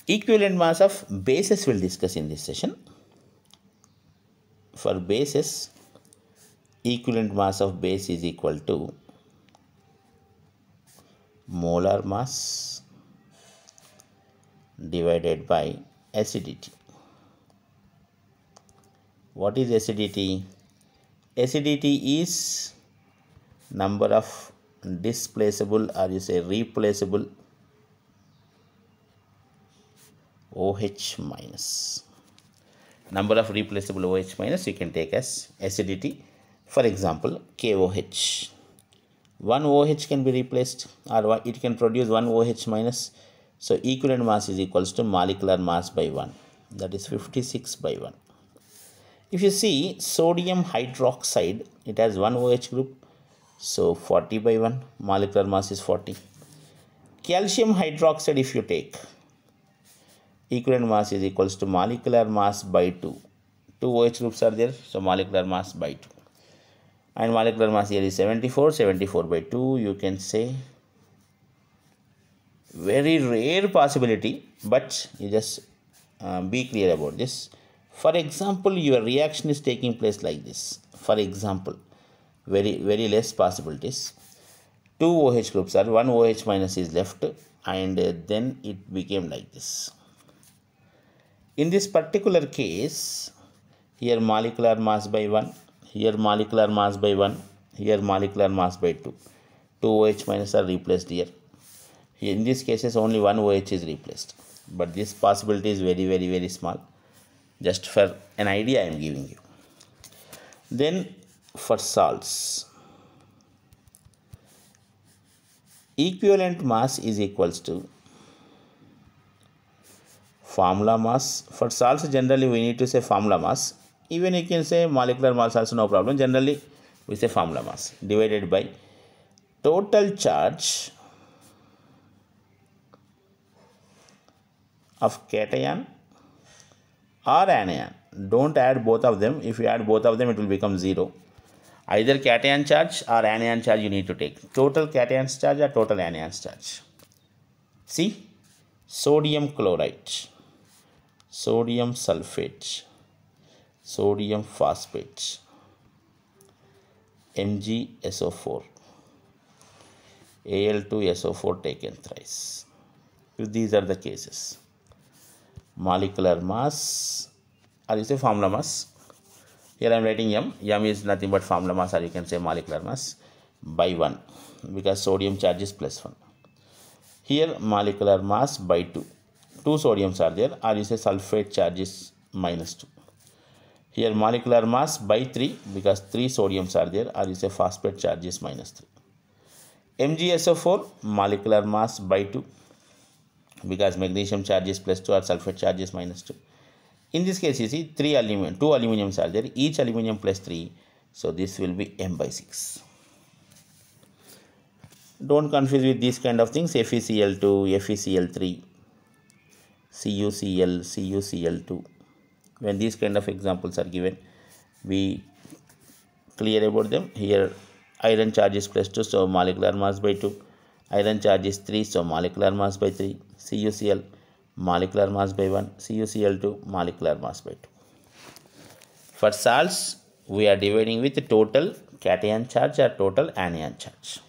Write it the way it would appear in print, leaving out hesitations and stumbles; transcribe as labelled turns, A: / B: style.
A: Equivalent mass of bases we'll discuss in this session. For bases, equivalent mass of base is equal to molar mass divided by acidity. What is acidity? Acidity is number of displaceable or you say replaceable OH minus. Number of replaceable OH minus you can take as acidity. For example, KOH. One OH can be replaced or it can produce one OH minus. So equivalent mass is equals to molecular mass by 1. That is 56 by 1. If you see sodium hydroxide, it has one OH group. So 40 by 1, molecular mass is 40. Calcium hydroxide if you take, equivalent mass is equals to molecular mass by 2. Two OH groups are there, so molecular mass by 2. And molecular mass here is 74, 74 by 2, you can say. Very rare possibility, but you just be clear about this. For example, your reaction is taking place like this. For example, very less possibilities. Two OH groups are, one OH minus is left, and then it became like this. In this particular case, here molecular mass by 1, here molecular mass by 1, here molecular mass by 2. Two OH minus are replaced here. In these cases, only one OH is replaced. But this possibility is very small. Just for an idea I am giving you. Then for salts, equivalent mass is equals to formula mass. For salts generally we need to say formula mass. Even you can say molecular mass also, no problem. Generally we say formula mass divided by total charge of cation or anion. Don't add both of them. If you add both of them, it will become 0. Either cation charge or anion charge you need to take. Total cation charge or total anion charge. See, sodium chloride, sodium sulfate, sodium phosphate, MgSO4, Al2SO4 taken thrice. These are the cases. Molecular mass, or you say formula mass. Here I am writing M. M is nothing but formula mass, or you can say molecular mass by 1, because sodium charge is plus 1. Here molecular mass by 2. Two sodiums are there, or you say sulfate charge is minus 2. Here molecular mass by 3, because 3 sodiums are there, or you say phosphate charge is minus 3. MgSO4 molecular mass by 2, because magnesium charge is plus 2 or sulfate charge is minus 2. In this case, you see two aluminums are there, each aluminum plus 3. So this will be M by 6. Don't confuse with these kind of things. FeCl2, FeCl3, CuCl, CuCl2. When these kind of examples are given, be clear about them. Here iron charge is plus 2, so molecular mass by 2. Iron charge is 3, so molecular mass by 3. CuCl, molecular mass by 1. CuCl2, molecular mass by 2. For salts, we are dividing with total cation charge or total anion charge.